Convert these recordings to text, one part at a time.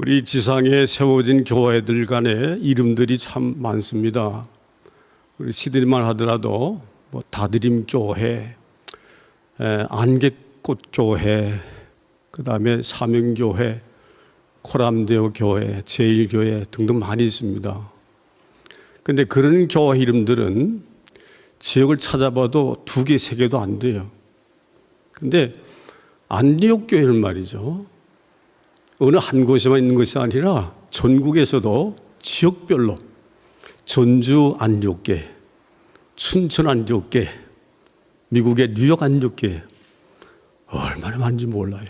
우리 지상에 세워진 교회들 간에 이름들이 참 많습니다. 우리 시들만 하더라도 다드림교회, 안개꽃교회, 그 다음에 사명교회, 코람데오교회, 제일교회 등등 많이 있습니다. 그런데 그런 교회 이름들은 지역을 찾아봐도 2개, 3개도 안 돼요. 그런데 안디옥교회는 말이죠, 어느 한 곳에만 있는 것이 아니라 전국에서도 지역별로 전주 안디옥교회, 춘천 안디옥교회, 미국의 뉴욕 안디옥교회 얼마나 많은지 몰라요.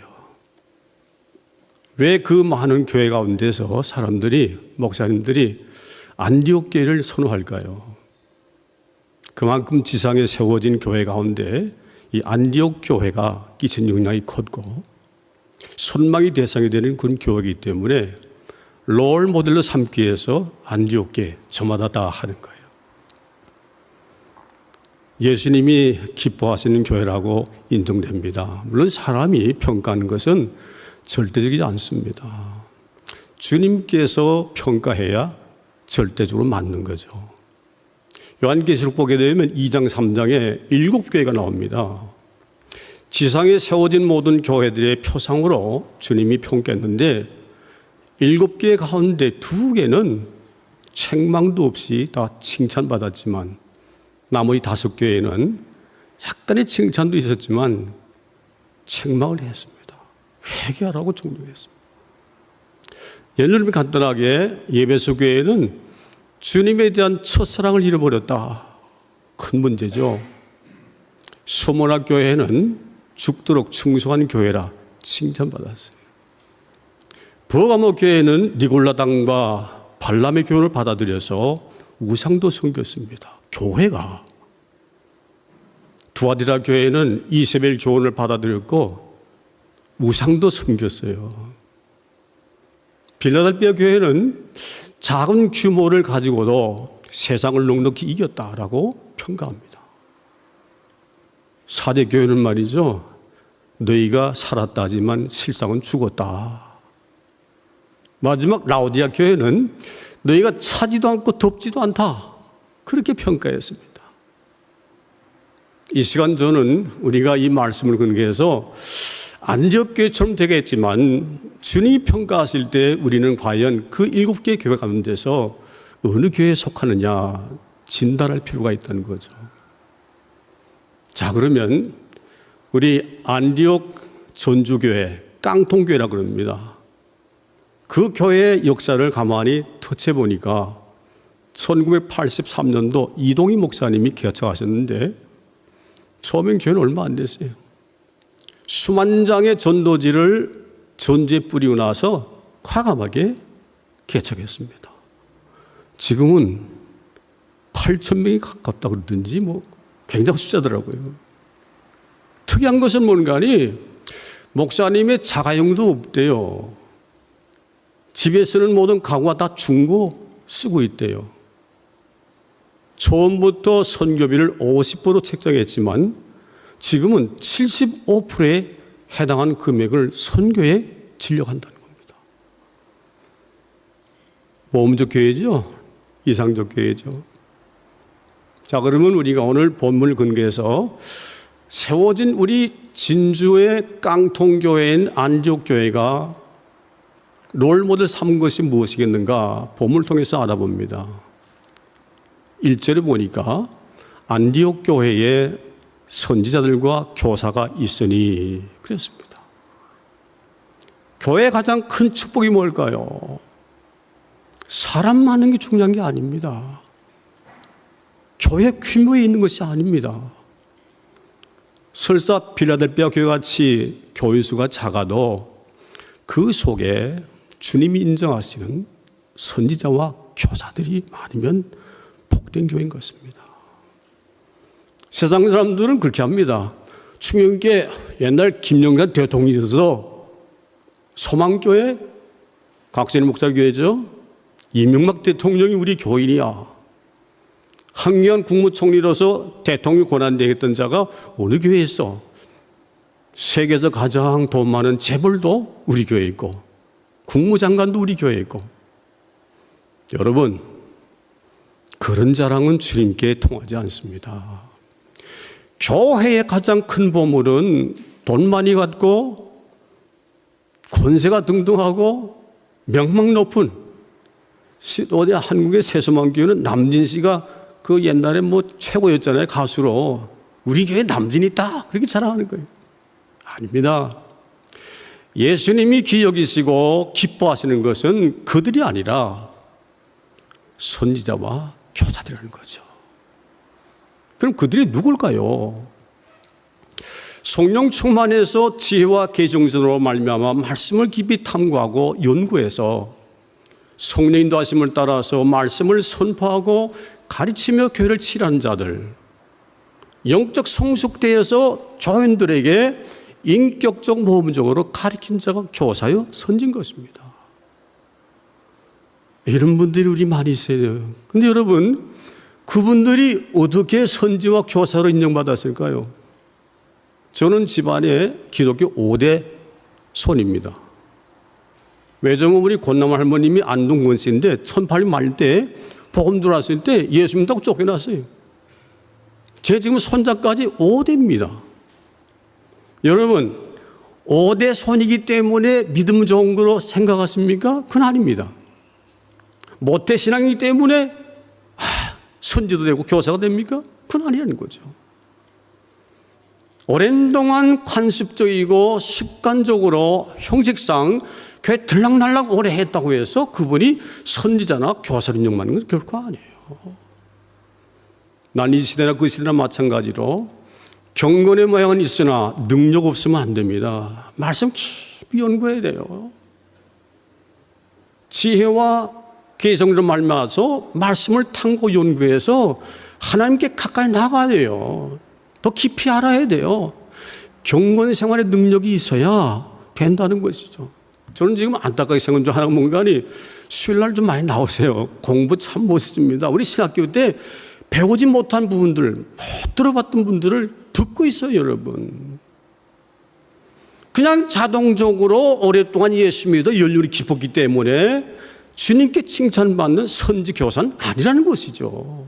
왜 그 많은 교회 가운데서 사람들이, 목사님들이 안디옥교회를 선호할까요? 그만큼 지상에 세워진 교회 가운데 이 안디옥 교회가 끼친 영향이 컸고 선망의 대상이 되는 그런 교회이기 때문에 롤 모델로 삼기 위해서 안디옥 교회 저마다 다 하는 거예요. 예수님이 기뻐하시는 교회라고 인정됩니다. 물론 사람이 평가하는 것은 절대적이지 않습니다. 주님께서 평가해야 절대적으로 맞는 거죠. 요한계시록 보게 되면 2장 3장에 7교회가 나옵니다. 지상에 세워진 모든 교회들의 표상으로 주님이 평가했는데 7개 가운데 2개는 책망도 없이 다 칭찬받았지만 나머지 5교회는 약간의 칭찬도 있었지만 책망을 했습니다. 회개하라고 종료했습니다. 예를 들면 간단하게 예배소 교회는 주님에 대한 첫사랑을 잃어버렸다. 큰 문제죠. 소모나 교회는 죽도록 충성한 교회라 칭찬받았어요. 버가모 교회는 니골라당과 발람의 교훈을 받아들여서 우상도 섬겼습니다. 교회가. 두아디라 교회는 이세벨 교훈을 받아들였고 우상도 섬겼어요. 빌라델피아 교회는 작은 규모를 가지고도 세상을 넉넉히 이겼다라고 평가합니다. 사대 교회는 말이죠, 너희가 살았다 하지만 실상은 죽었다. 마지막 라오디아 교회는 너희가 차지도 않고 덥지도 않다, 그렇게 평가했습니다. 이 시간 저는 우리가 이 말씀을 근거해서 안디옥교회처럼 되겠지만 주님이 평가하실 때 우리는 과연 그 7개 교회 가운데서 어느 교회에 속하느냐 진단할 필요가 있다는 거죠. 자, 그러면 우리 안디옥 전주교회, 깡통교회라고 그럽니다. 그 교회의 역사를 가만히 터치해 보니까 1983년도 이동희 목사님이 개척하셨는데 처음엔 교회는 얼마 안 됐어요. 수만 장의 전도지를 전주에 뿌리고 나서 과감하게 개척했습니다. 지금은 8,000명이 가깝다 그러든지 굉장한 숫자더라고요. 특이한 것은 뭔가니 목사님의 자가용도 없대요. 집에 쓰는 모든 가구가 다 중고 쓰고 있대요. 처음부터 선교비를 50% 책정했지만 지금은 75%에 해당하는 금액을 선교에 진력한다는 겁니다. 모험적 교회죠. 이상적 교회죠. 자, 그러면 우리가 오늘 본문을 근거해서 세워진 우리 진주의 깡통교회인 안디옥교회가 롤모델 삼은 것이 무엇이겠는가 본문을 통해서 알아봅니다. 1절에 보니까 안디옥교회에 선지자들과 교사가 있으니 그랬습니다. 교회의 가장 큰 축복이 뭘까요? 사람 많은 게 중요한 게 아닙니다. 교회 규모에 있는 것이 아닙니다. 설사 필라델피아 교회같이 교회 수가 작아도 그 속에 주님이 인정하시는 선지자와 교사들이 많으면 복된 교회인 것입니다. 세상 사람들은 그렇게 합니다. 충영교회 옛날 김영란 대통령이 있어서 소망교회, 각선희 목사교회죠. 이명박 대통령이 우리 교인이야. 한기환 국무총리로서 대통령 권한대행했던 자가 어느 교회에 있어? 세계에서 가장 돈 많은 재벌도 우리 교회에 있고 국무장관도 우리 교회에 있고. 여러분, 그런 자랑은 주님께 통하지 않습니다. 교회의 가장 큰 보물은 돈 많이 갖고 권세가 등등하고 명망 높은, 어디 한국의 세수만교회는 남진 씨가 그 옛날에 뭐 최고였잖아요, 가수로. 우리 교회에 남진이 있다, 그렇게 자랑하는 거예요. 아닙니다. 예수님이 귀히 여기시고 기뻐하시는 것은 그들이 아니라 선지자와 교사들이라는 거죠. 그럼 그들이 누굴까요? 성령 충만해서 지혜와 계정전으로 말미암아 말씀을 깊이 탐구하고 연구해서 성령 인도하심을 따라서 말씀을 선포하고 가르치며 교회를 치르는 자들, 영적 성숙대에서 교인들에게 인격적 모범적으로 가르친 자가 교사요 선진 것입니다. 이런 분들이 우리 많이 있어요. 근데 여러분, 그분들이 어떻게 선지와 교사로 인정받았을까요? 저는 집안에 기독교 5대 손입니다. 외조모분이 권남 할머님이 안동 권씨인데 1800 말 때 복음 들어왔을 때 예수 믿다고 쫓겨났어요. 제 지금 손자까지 5대입니다. 여러분, 5대 손이기 때문에 믿음 좋은 거로 생각하십니까? 그건 아닙니다. 모태 신앙이기 때문에 선지도 되고 교사가 됩니까? 그건 아니라는 거죠. 오랜 동안 관습적이고 습관적으로 형식상 교회 들락날락 오래 했다고 해서 그분이 선지자나 교사를 인정받는 건 결코 아니에요. 난 이 시대나 그 시대나 마찬가지로 경건의 모양은 있으나 능력 없으면 안 됩니다. 말씀 깊이 연구해야 돼요. 지혜와 계성으로 말미암아서 말씀을 탐구 연구해서 하나님께 가까이 나가야 돼요. 더 깊이 알아야 돼요. 경건 생활의 능력이 있어야 된다는 것이죠. 저는 지금 안타깝게 생각한 중 하나가 뭔가니 수요일날 좀 많이 나오세요. 공부 참 멋있습니다. 우리 신학교 때 배우지 못한 부분들, 못 들어봤던 분들을 듣고 있어요, 여러분. 그냥 자동적으로 오랫동안 예수 믿어 연륜이 깊었기 때문에 주님께 칭찬받는 선지 교사는 아니라는 것이죠.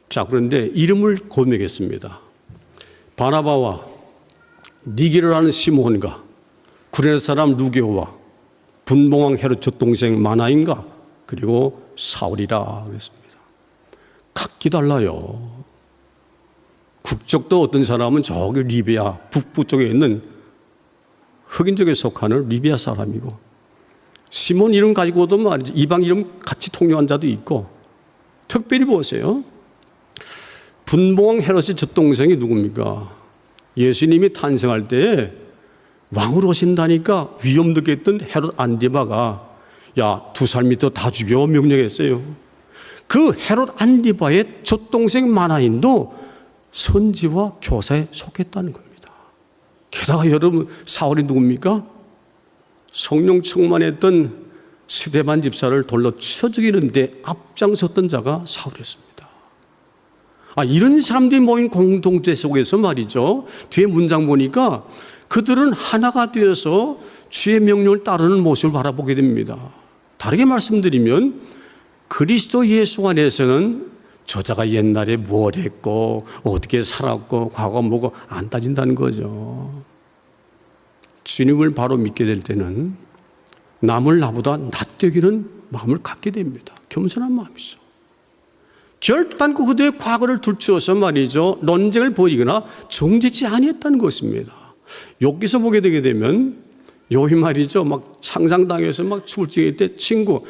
자, 그런데 이름을 고명했습니다. 바나바와 니게르라는 시몬과 구레네 사람 루게오와 분봉왕 헤롯 젖동생 마나인가 그리고 사울이라 그랬습니다. 각기 달라요. 국적도 어떤 사람은 저기 리비아 북부 쪽에 있는 흑인족에 속하는 리비아 사람이고, 시몬 이름 가지고도 말이죠, 이방 이름 같이 통용한 자도 있고. 특별히 보세요. 분봉왕 헤롯의 젖동생이 누굽니까? 예수님이 탄생할 때 왕으로 오신다니까 위험 느꼈던 헤롯 안디바가 야, 2살 밑에 다 죽여 명령했어요. 그 헤롯 안디바의 젖동생 마나인도 선지와 교사에 속했다는 겁니다. 게다가 여러분, 사울이 누굽니까? 성령 충만했던 스데반 집사를 돌로 쳐 죽이는데 앞장섰던 자가 사울이었습니다. 이런 사람들이 모인 공동체 속에서 말이죠, 뒤에 문장 보니까 그들은 하나가 되어서 주의 명령을 따르는 모습을 바라보게 됩니다. 다르게 말씀드리면 그리스도 예수 안에서는 저자가 옛날에 뭘 했고 어떻게 살았고 과거 뭐고 안 따진다는 거죠. 주님을 바로 믿게 될 때는 남을 나보다 낫여기는 마음을 갖게 됩니다. 겸손한 마음이죠. 결단코 그들의 과거를 둘러서 말이죠, 논쟁을 벌이거나 정죄치 아니했다는 것입니다. 여기서 보게 되게 되면 요이 말이죠, 막 창상당해서 막 죽을 찌개 때 친구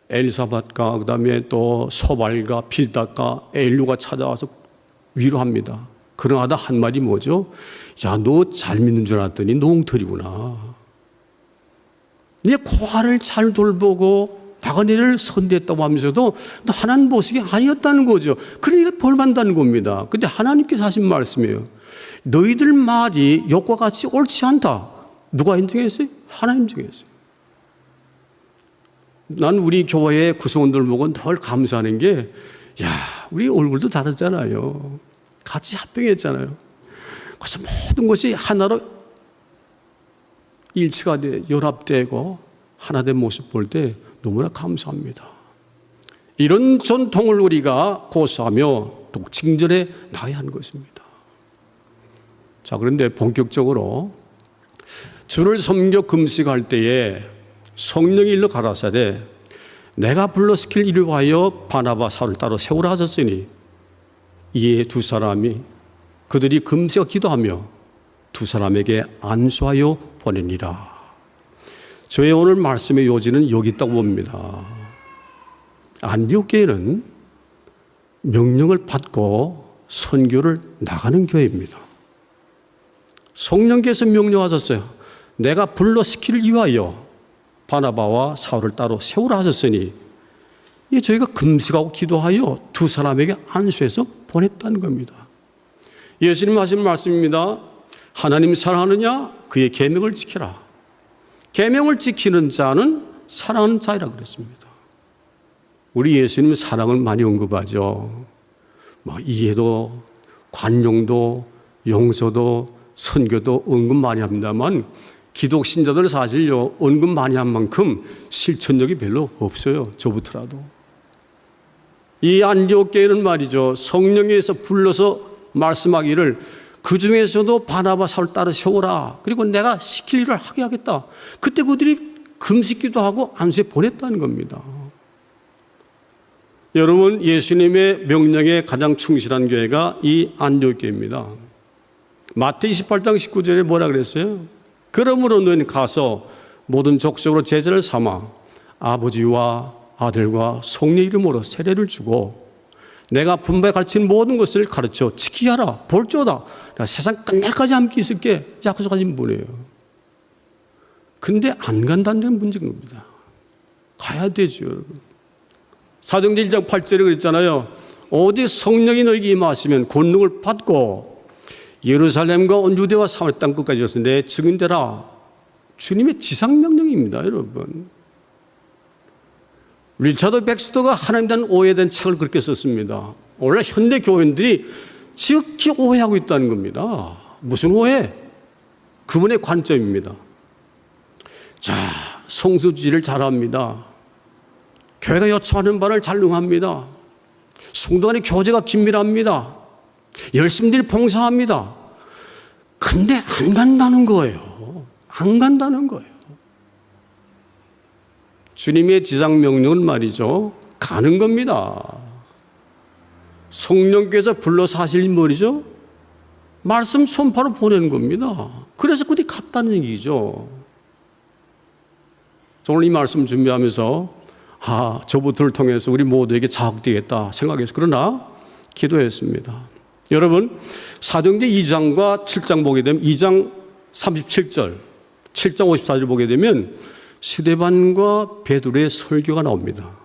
엘사밧과 그다음에 또 소발과 빌닷과 엘류가 찾아와서 위로합니다. 그러나 한 말이 뭐죠? 야, 너 잘 믿는 줄 알았더니 농털이구나. 네 고아를 잘 돌보고 나그네를 선대했다고 하면서도 너 하나님 보석이 아니었다는 거죠. 그러니까 벌받는다는 겁니다. 근데 하나님께서 하신 말씀이에요. 너희들 말이 욕과 같이 옳지 않다. 누가 인정했어요? 하나님 인정했어요. 난 우리 교회 구성원들 보고 늘 감사하는 게, 야, 우리 얼굴도 다르잖아요. 같이 합병했잖아요. 그래서 모든 것이 하나로 일치가 돼 연합되고 하나된 모습 볼 때 너무나 감사합니다. 이런 전통을 우리가 고수하며 독칭절에 나가야 하는 것입니다. 자, 그런데 본격적으로 주를 섬겨 금식할 때에 성령이 일러 가라사대 내가 불러시킬 이를 위하여 바나바 사울을 따로 세우라 하셨으니 이에 두 사람이 그들이 금식하고 기도하며 두 사람에게 안수하여 보내니라. 저의 오늘 말씀의 요지는 여기 있다고 봅니다. 안디옥 교회는 명령을 받고 선교를 나가는 교회입니다. 성령께서 명령하셨어요. 내가 불러시키를 위하여 바나바와 사울을 따로 세우라 하셨으니 이 저희가 금식하고 기도하여 두 사람에게 안수해서 보냈다는 겁니다. 예수님 하신 말씀입니다. 하나님 사랑하느냐? 그의 계명을 지키라. 계명을 지키는 자는 사랑하는 자이라 그랬습니다. 우리 예수님은 사랑을 많이 언급하죠. 이해도, 관용도, 용서도, 선교도 언급 많이 합니다만 기독 신자들 사실요 언급 많이 한 만큼 실천력이 별로 없어요. 저부터라도. 이 안디옥 교회는 말이죠. 성령에서 불러서 말씀하기를 그 중에서도 바나바 사울 따라 세우라. 그리고 내가 시킬 일을 하게 하겠다. 그때 그들이 금식기도 하고 안수에 보냈다는 겁니다. 여러분, 예수님의 명령에 가장 충실한 교회가 이 안디옥 교회입니다. 마태 28장 19절에 뭐라 그랬어요? 그러므로 너희는 가서 모든 족속으로 제자를 삼아 아버지와 아들과 성령 이름으로 세례를 주고 내가 분부에 가르친 모든 것을 가르쳐 지키게 하라. 볼지어다. 세상 끝날까지 함께 있을게. 약속하신 분이에요. 근데 안 간다는 문제인 겁니다. 가야 되죠, 여러분. 사도행전 1장 8절에 그랬잖아요. 어디 성령이 너에게 임하시면 권능을 받고 예루살렘과 온 유대와 사마리아 땅 끝까지 이르러서 내 증인되라. 주님의 지상명령입니다, 여러분. 리차드 백스터가 하나님에 대한 오해에 대한 책을 그렇게 썼습니다. 오늘날 현대 교인들이 지극히 오해하고 있다는 겁니다. 무슨 오해? 그분의 관점입니다. 자, 성수지를 잘합니다. 교회가 요청하는 바를 잘 응합니다. 성도 간의 교제가 긴밀합니다. 열심히 봉사합니다. 근데 안 간다는 거예요. 안 간다는 거예요. 주님의 지상명령은 말이죠. 가는 겁니다. 성령께서 불러서 하실 뭐죠? 말씀 선포로 보내는 겁니다. 그래서 그들이 갔다는 얘기죠. 오늘 이 말씀 준비하면서 저부터를 통해서 우리 모두에게 자극되겠다 생각해서 그러나 기도했습니다. 여러분, 사도행전 2장과 7장 보게 되면 2장 37절, 7장 54절 보게 되면 스데반과 베드로의 설교가 나옵니다.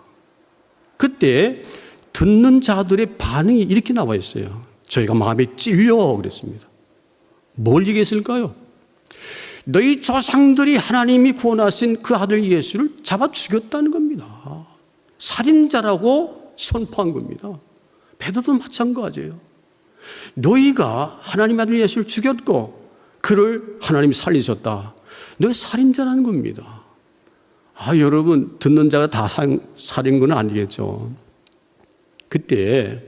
그때 듣는 자들의 반응이 이렇게 나와 있어요. 저희가 마음에 찔려 그랬습니다. 뭘 얘기했을까요? 너희 조상들이 하나님이 구원하신 그 아들 예수를 잡아 죽였다는 겁니다. 살인자라고 선포한 겁니다. 베드로도 마찬가지예요. 너희가 하나님 아들 예수를 죽였고 그를 하나님이 살리셨다. 너희 살인자라는 겁니다. 여러분, 듣는 자가 다 살인 건 아니겠죠. 그때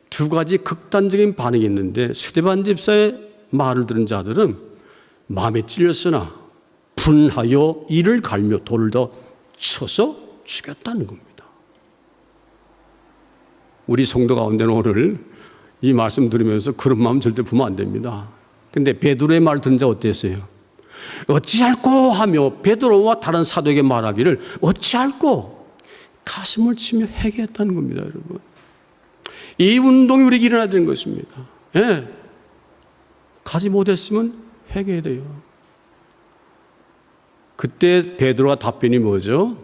두 가지 극단적인 반응이 있는데 스데반 집사의 말을 들은 자들은 마음에 찔렸으나 분하여 이를 갈며 돌을 더 쳐서 죽였다는 겁니다. 우리 성도 가운데는 오늘 이 말씀 들으면서 그런 마음 절대 부으면 안 됩니다. 근데 베드로의 말 들은 자 어땠어요? 어찌할꼬 하며 베드로와 다른 사도에게 말하기를 어찌할꼬 가슴을 치며 회개했다는 겁니다, 여러분. 이 운동이 우리에게 일어나야 되는 것입니다. 예. 가지 못했으면 회개해야 돼요. 그때 베드로가 답변이 뭐죠?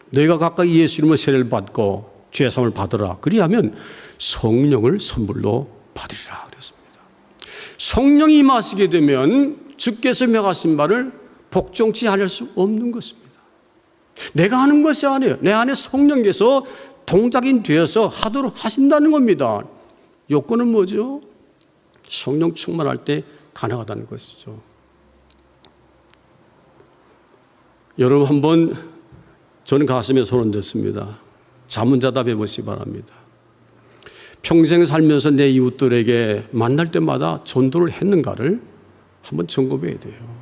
너희가 각각 예수 이름으로 세례를 받고 죄사함을 받으라. 그리하면 성령을 선물로 받으리라 그랬습니다. 성령이 임하시게 되면 주께서 명하신 바를 복종치 않을 수 없는 것입니다. 내가 하는 것이 아니에요. 내 안에 성령께서 동작인 되어서 하도록 하신다는 겁니다. 요건은 뭐죠? 성령 충만할 때 가능하다는 것이죠. 여러분 한번 저는 가슴에 손 얹었습니다. 자문자답해 보시기 바랍니다. 평생 살면서 내 이웃들에게 만날 때마다 전도를 했는가를 한번 점검해야 돼요.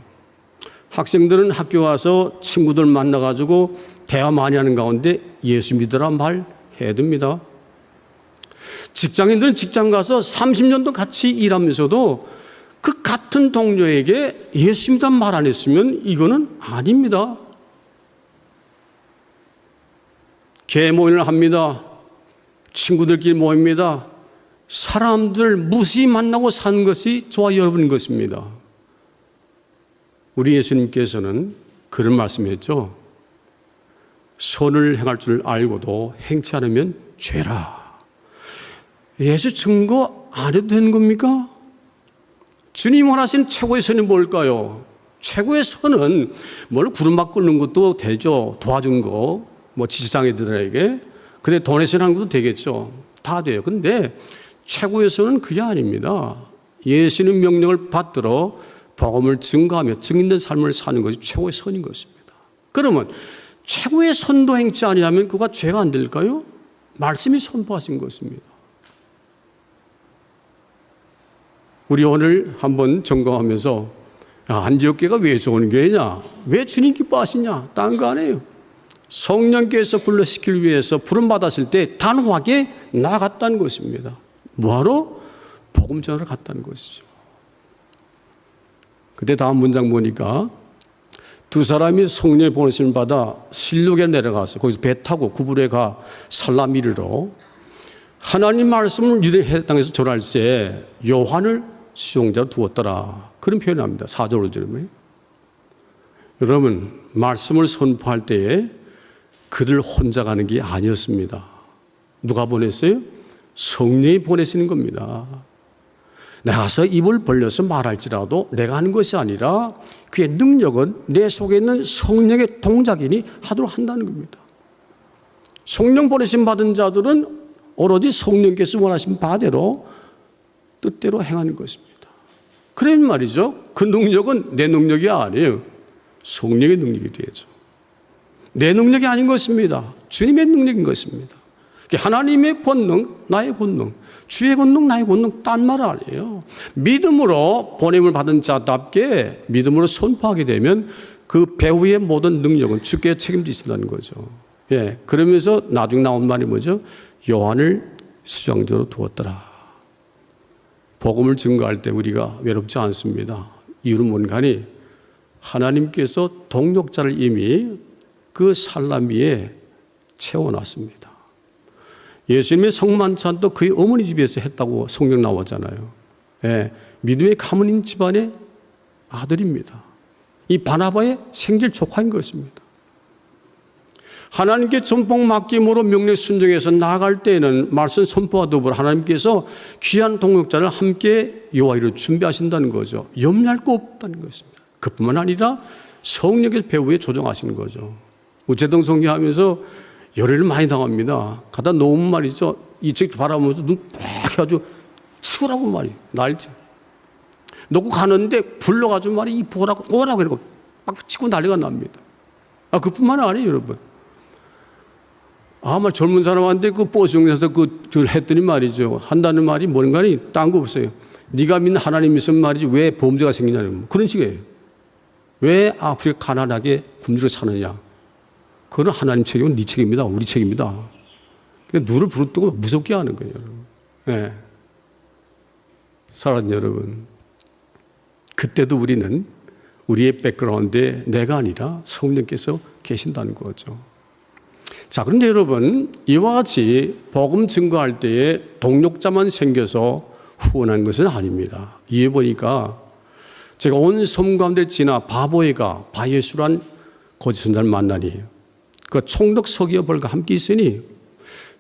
학생들은 학교 와서 친구들 만나가지고 대화 많이 하는 가운데 예수 믿으라 말 해야 됩니다. 직장인들은 직장 가서 30년도 같이 일하면서도 그 같은 동료에게 예수 믿으라 말 안 했으면 이거는 아닙니다. 계모임을 합니다. 친구들끼리 모입니다. 사람들 무시 만나고 사는 것이 저와 여러분인 것입니다. 우리 예수님께서는 그런 말씀했죠. 선을 행할 줄 알고도 행치 않으면 죄라. 예수 증거 안 해도 되는 겁니까? 주님 원하신 최고의 선이 뭘까요? 최고의 선은 뭘 구름막 끓는 것도 되죠. 도와준 거. 뭐 지체장애들에게. 근데 도네이션 하는 것도 되겠죠. 다 돼요. 근데 최고의 선은 그게 아닙니다. 예수님 명령을 받들어 복음을 증거하며 증인된 삶을 사는 것이 최고의 선인 것입니다. 그러면 최고의 선도 행치 아니하면 그가 죄가 안 될까요? 말씀이 선포하신 것입니다. 우리 오늘 한번 점검하면서 안디옥교회가 왜 좋은 교회냐? 왜 주님 기뻐하시냐? 딴 거 아니에요. 성령께서 불러시키기 위해서 부름받았을 때 단호하게 나아갔다는 것입니다. 뭐하러? 복음 전하러 갔다는 것이죠. 그때 다음 문장 보니까 두 사람이 성령의 보내심을 받아 실록에 내려가서 거기서 배 타고 구불에 가 살라미르로 하나님 말씀을 유대 땅에서 전할 때 요한을 수용자로 두었더라. 그런 표현을 합니다. 4절로 들으면. 여러분, 말씀을 선포할 때에 그들 혼자 가는 게 아니었습니다. 누가 보냈어요? 성령이 보내시는 겁니다. 나가서 입을 벌려서 말할지라도 내가 하는 것이 아니라 그의 능력은 내 속에 있는 성령의 동작이니 하도록 한다는 겁니다. 성령 보내심 받은 자들은 오로지 성령께서 원하신 바대로 뜻대로 행하는 것입니다. 그런 말이죠. 그 능력은 내 능력이 아니에요. 성령의 능력이 되죠. 내 능력이 아닌 것입니다. 주님의 능력인 것입니다. 하나님의 권능, 나의 권능, 주의 권능, 나의 권능, 딴 말 아니에요. 믿음으로 보냄을 받은 자답게 믿음으로 선포하게 되면 그 배후의 모든 능력은 주께 책임지신다는 거죠. 예, 그러면서 나중에 나온 말이 뭐죠? 요한을 수장자로 두었더라. 복음을 증거할 때 우리가 외롭지 않습니다. 이유는 뭔가니 하나님께서 동력자를 이미 그 살라미에 채워놨습니다. 예수님의 성만찬도 그의 어머니 집에서 했다고 성경 나오잖아요. 예, 믿음의 가문인 집안의 아들입니다. 이 바나바의 생질 조카인 것입니다. 하나님께 전복 맡김으로 명령 순종해서 나아갈 때에는 말씀 선포와 더불어 하나님께서 귀한 동역자를 함께 여호와이로 준비하신다는 거죠. 염려할 거 없다는 것입니다. 그뿐만 아니라 성령의 배후에 조정하시는 거죠. 우체동 성교하면서 열애를 많이 당합니다. 가다 놓으면 말이죠. 이쪽 바라보면서 눈 빡 해가지고 치우라고 말이에요. 날지. 놓고 가는데 불러가지고 말이 이 보라고 오라고 이러고 막 치고 난리가 납니다. 그뿐만 아니에요, 여러분. 아마 젊은 사람한테 그 버스용에서 그걸 했더니 말이죠. 한다는 말이 뭔가니 딴 거 없어요. 네가 믿는 하나님 있으면 말이지 왜 범죄가 생기냐는 그런 식이에요. 왜 아프리카 가난하게 굶주려 사느냐. 그건 하나님 책임은 네 책임이다. 우리 책임이다. 그러니까 누를 부르뜨고 무섭게 하는 거예요. 네. 사랑하는 여러분, 그때도 우리는 우리의 백그라운드에 내가 아니라 성령께서 계신다는 거죠. 자, 그런데 여러분, 이와 같이 복음 증거할 때에 동력자만 생겨서 후원한 것은 아닙니다. 이에 보니까 제가 온 섬 가운데 지나 바보에가 바예수란 거짓 선자를 만나니 그 총독 서기오 바울과 함께 있으니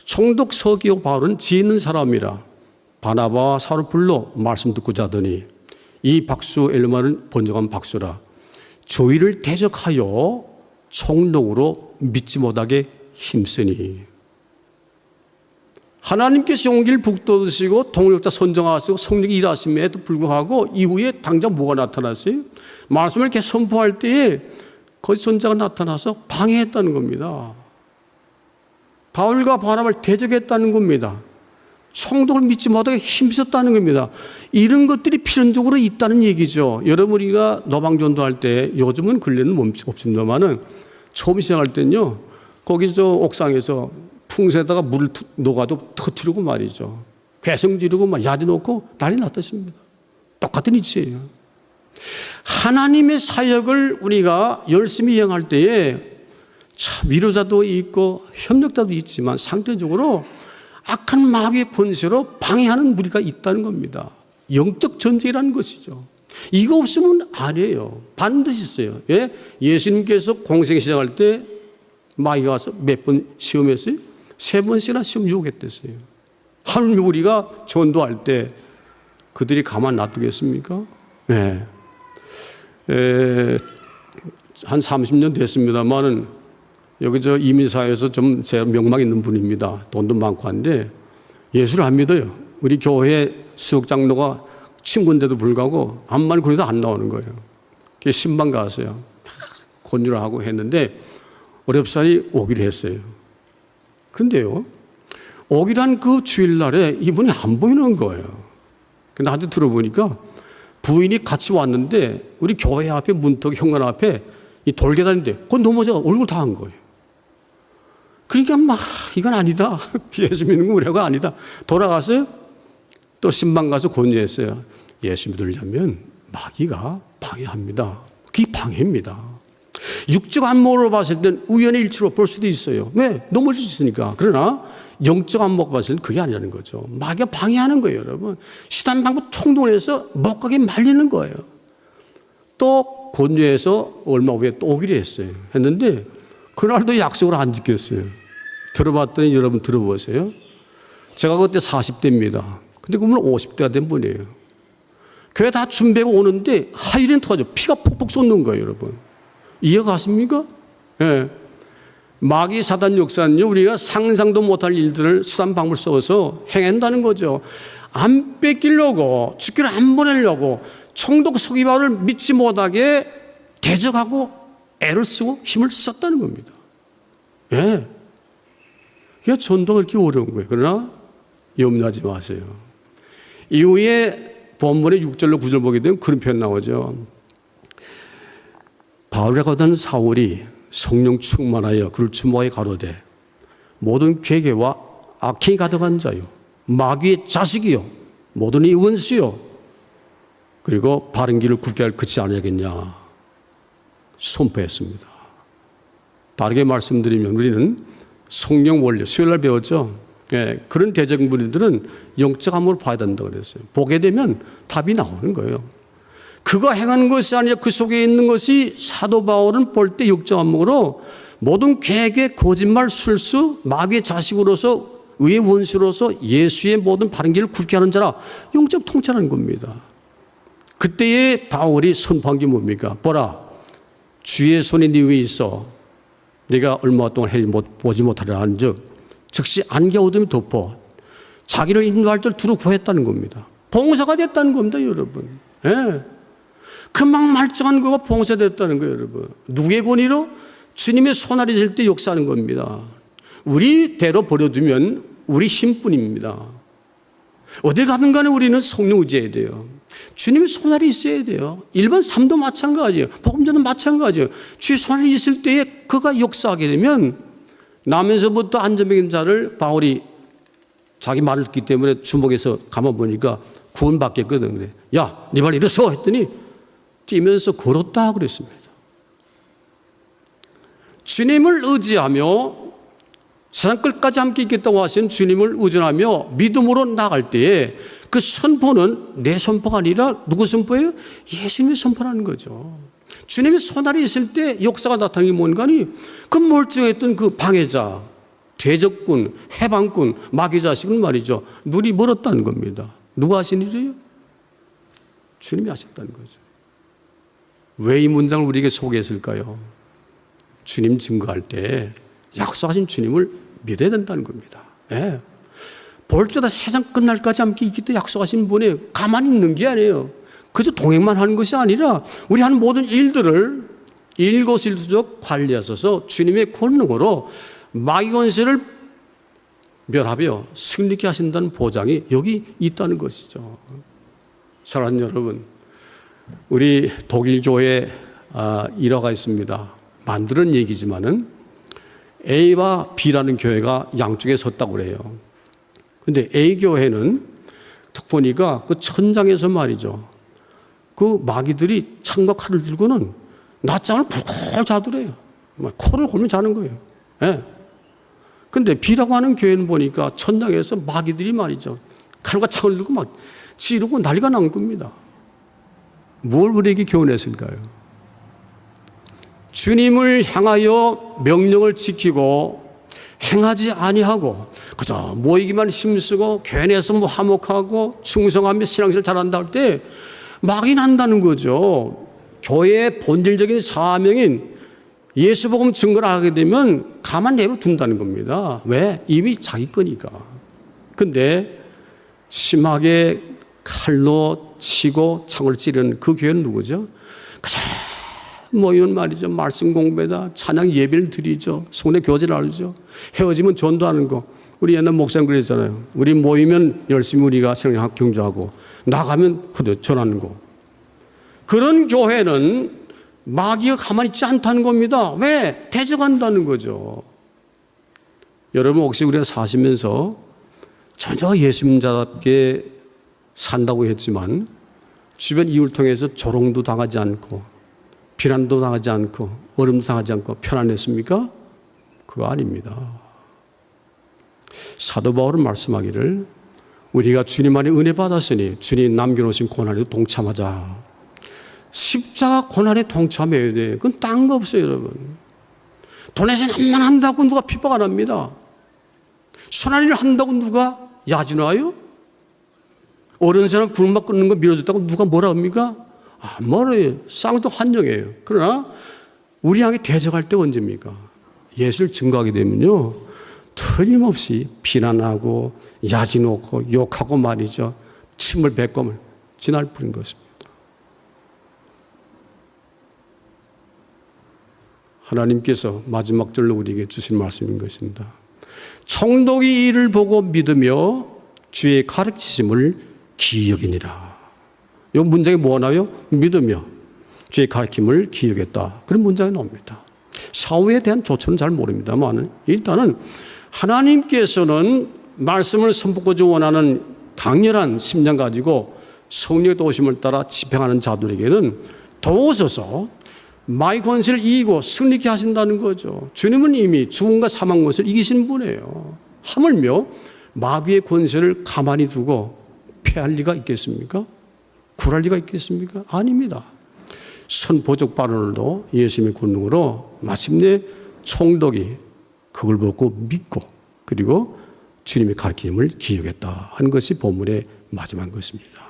총독 서기오 바울은 지혜 있는 사람이라 바나바와 사울을 불러 말씀 듣고자 하더니 이 박수 엘마는 번정한 박수라 조의를 대적하여 총독으로 믿지 못하게 힘쓰니 하나님께서 용기를 북돋으시고 동력자 선정하시고 성령이 일하심에도 불구하고 이후에 당장 뭐가 나타났어요? 말씀을 이렇게 선포할 때에 거짓 선지자가 나타나서 방해했다는 겁니다. 바울과 바나바를 대적했다는 겁니다. 성도를 믿지 못하게 힘썼다는 겁니다. 이런 것들이 필연적으로 있다는 얘기죠. 여러분, 우리가 노방전도할 때, 요즘은 근래는 없습니다만은 처음 시작할 때는요, 거기 옥상에서 풍수에다가 물을 녹아도 터뜨리고 말이죠. 괴성 지르고 막 야지 놓고 난리 났었습니다. 똑같은 이치예요. 하나님의 사역을 우리가 열심히 이행할 때에 참 위로자도 있고 협력자도 있지만 상대적으로 악한 마귀의 권세로 방해하는 무리가 있다는 겁니다. 영적 전쟁이라는 것이죠. 이거 없으면 안 해요. 반드시 있어요. 왜? 예수님께서 공생 시작할 때 마귀가 와서 몇 번 시험했어요? 3번씩이나 시험 유혹했댔어요. 하물며 우리가 전도할 때 그들이 가만 놔두겠습니까? 네. 한 30년 됐습니다만은 여기 이민사회에서 좀 제 명망 있는 분입니다. 돈도 많고 한데 예수를 안 믿어요. 우리 교회 수석장로가 친구인데도 불구하고 암만 그래도 안 나오는 거예요. 그래서 신방 가서요. 권유를 하고 했는데 어렵사리 오기로 했어요. 그런데요, 오기란 그 주일날에 이분이 안 보이는 거예요. 근데 나한테 들어보니까 부인이 같이 왔는데 우리 교회 앞에 문턱 현관 앞에 이 돌계단인데 그건 넘어져 얼굴 다 한 거예요. 그러니까 이건 아니다. 예수 믿는 거 우리하고 아니다. 돌아가서 또 신방 가서 권유했어요. 예수 믿으려면 마귀가 방해합니다. 그게 방해입니다. 육적 안목으로 봤을 땐 우연의 일치로 볼 수도 있어요. 왜? 넘어질 수 있으니까. 그러나 영적 안목으로 봤을 땐 그게 아니라는 거죠. 마귀가 방해하는 거예요, 여러분. 시단 방법 총동원해서 못 가게 말리는 거예요. 또 권유해서 얼마 후에 또 오기로 했어요. 했는데 그날도 약속을 안 지켰어요. 들어봤더니 여러분 들어보세요. 제가 그때 40대입니다. 근데 그분은 50대가 된 분이에요. 교회 다 준비하고 오는데 하이렌 터져 피가 폭폭 쏟는 거예요, 여러분. 이해가 가십니까? 예. 마귀 사단 역사는요, 우리가 상상도 못할 일들을 수단 방법을 써서 행한다는 거죠. 안 뺏기려고, 죽기를 안 보내려고 총독 서기관을 믿지 못하게 대적하고 애를 쓰고 힘을 썼다는 겁니다. 예. 그러니까 전도가 그렇게 어려운 거예요. 그러나 염려하지 마세요. 이후에 본문의 6절로 9절 보게 되면 그런 표현 나오죠. 바울이라고 하던 사울이 성령 충만하여 그를 주목하여 가로되 모든 괴계와 악행이 가득한 자요 마귀의 자식이요 모든 이 원수요 그리고 바른 길을 굽게 할 그치 아니하겠냐 선포했습니다. 다르게 말씀드리면 우리는 성령 원리 수요일날 배웠죠. 예, 그런 대적무리들은 영적 안목으로 봐야 된다고 그랬어요. 보게 되면 답이 나오는 거예요. 그가 행한 것이 아니라 그 속에 있는 것이 사도 바울은 볼 때 영적 안목으로 모든 계획, 거짓말, 술수, 마귀의 자식으로서 의의 원수로서 예수의 모든 바른 길을 굽게 하는 자라 영적 통찰하는 겁니다. 그때의 바울이 선포한 게 뭡니까? 보라, 주의 손이 네 위에 있어 네가 얼마 동안 해를 보지 못하리라 한즉 즉시 안개 어둠이 덮어 자기를 인도할 줄 두루 구했다는 겁니다. 봉사가 됐다는 겁니다, 여러분. 예. 금방 말짱한 거가 봉사됐다는 거예요, 여러분. 누구의 권위로? 주님의 손아래 될 때 역사하는 겁니다. 우리대로 버려두면 우리 힘뿐입니다. 어딜 가든 간에 우리는 성령 의지해야 돼요. 주님의 손아래 있어야 돼요. 일반 삶도 마찬가지예요. 복음전도 마찬가지예요. 주의 손아래 있을 때에 그가 역사하게 되면 나면서부터 안전병인 자를 바울이 자기 말을 듣기 때문에 주목해서 가만 보니까 구원받겠거든. 그래. 야, 네 발 일어서 했더니 뛰면서 걸었다 그랬습니다. 주님을 의지하며 세상 끝까지 함께 있겠다고 하신 주님을 의존하며 믿음으로 나갈 때에 그 선포는 내 선포가 아니라 누구 선포예요? 예수님의 선포라는 거죠. 주님의 손아래 있을 때 역사가 나타나는 게 뭔가니 그 멀쩡했던 그 방해자, 대적군, 해방군, 마귀 자식은 말이죠. 눈이 멀었다는 겁니다. 누가 하신 일이에요? 주님이 하셨다는 거죠. 왜 이 문장을 우리에게 소개했을까요? 주님 증거할 때 약속하신 주님을 믿어야 된다는 겁니다. 예. 볼주다 세상 끝날까지 함께 있기 때문에 약속하신 분이 가만히 있는 게 아니에요. 그저 동행만 하는 것이 아니라 우리 하는 모든 일들을 일거수일투족 관리하셔서 주님의 권능으로 마귀 권세를 멸하며 승리케 하신다는 보장이 여기 있다는 것이죠. 사랑하는 여러분, 우리 독일 교회 일화가 있습니다. 만드는 얘기지만은 A와 B라는 교회가 양쪽에 섰다고 그래요. 근데 A 교회는 딱 보니까 그 천장에서 말이죠. 그 마귀들이 창과 칼을 들고는 낮잠을 불걸 자더래요. 코를 골며 자는 거예요. 예. 근데 B라고 하는 교회는 보니까 천장에서 마귀들이 말이죠. 칼과 창을 들고 막 찌르고 난리가 난 겁니다. 뭘 우리에게 교훈했을까요? 주님을 향하여 명령을 지키고 행하지 아니하고 그저 모이기만 힘쓰고 교회 내에서 뭐 화목하고 충성하며 신앙생활 잘한다 할 때 막이 난다는 거죠. 교회의 본질적인 사명인 예수 복음 증거를 하게 되면 가만 내버려둔다는 겁니다. 왜? 이미 자기 거니까. 근데 심하게 칼로 치고 창을 찌르는 그 교회는 누구죠? 그저 모이는 말이죠. 말씀 공부에다 찬양 예배를 드리죠. 성례 교제를 하죠. 헤어지면 전도하는 거. 우리 옛날 목사님 그랬잖아요. 우리 모이면 열심히 우리가 신앙 경주하고 나가면 전하는 거. 그런 교회는 마귀가 가만히 있지 않다는 겁니다. 왜? 대적한다는 거죠. 여러분 혹시 우리가 사시면서 전혀 예수님자답게 산다고 했지만 주변 이웃을 통해서 조롱도 당하지 않고 비난도 당하지 않고 어려움도 당하지 않고 편안했습니까? 그거 아닙니다. 사도 바울은 말씀하기를 우리가 주님 안에 은혜 받았으니 주님 남겨놓으신 고난에도 동참하자. 십자가 고난에 동참해야 돼. 그건 딴 거 없어요, 여러분. 돈에서 남만 한다고 누가 핍박 안 합니다. 손안일을 한다고 누가 야진해요? 어려운 사람 구름막 끊는 거 밀어줬다고 누가 뭐라 합니까? 뭐래요? 쌍둥환영이에요. 그러나 우리 향해 대적할 때 언제입니까? 예수를 증거하게 되면요, 틀림없이 비난하고 야지놓고 욕하고 말이죠. 침을 뱉고 지날 뿐인 것입니다. 하나님께서 마지막 절로 우리에게 주신 말씀인 것입니다. 총독이 이를 보고 믿으며 주의 가르치심을 기억이니라. 이 문장에 뭐 나와요? 믿으며 주의 가르침을 기억했다. 그런 문장이 나옵니다. 사후에 대한 조처는 잘 모릅니다만 일단은 하나님께서는 말씀을 선포하기 원하는 강렬한 심령 가지고 성령의 도우심을 따라 집행하는 자들에게는 도우셔서 마귀 권세를 이기고 승리케 하신다는 거죠. 주님은 이미 죽음과 사망 권세를 이기신 분이에요. 하물며 마귀의 권세를 가만히 두고 패할 리가 있겠습니까? 굴할 리가 있겠습니까? 아닙니다. 선포적 발언을도 예수님의 권능으로 마침내 총독이 그걸 보고 믿고 그리고 주님의 가르침을 기억했다 하는 것이 본문의 마지막 것입니다.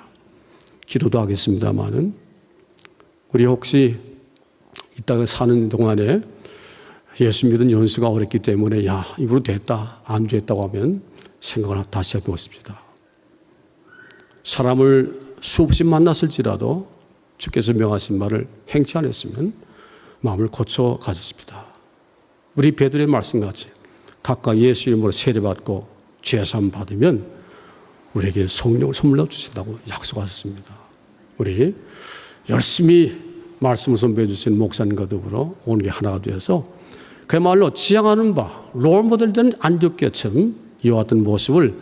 기도도 하겠습니다마는 우리 혹시 이 땅을 사는 동안에 예수 믿은 연수가 어렵기 때문에 이거로 됐다, 안주했다고 하면 생각을 다시 해보십시다. 사람을 수없이 만났을지라도 주께서 명하신 말을 행치 않았으면 마음을 고쳐 가졌습니다. 우리 베드로의 말씀같이 각각 예수 이름으로 세례받고 죄사함 받으면 우리에게 성령을 선물로 주신다고 약속하셨습니다. 우리 열심히 말씀을 선보여 주신 목사님과 더불어 온 게 하나가 되어서 그야말로 지향하는 바 롤모델 된 안디옥교회처럼 이와 같은 모습을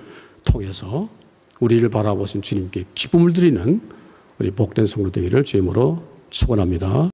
통해서 우리를 바라보신 주님께 기쁨을 드리는 우리 복된 성도 되기를 주임으로 축원합니다.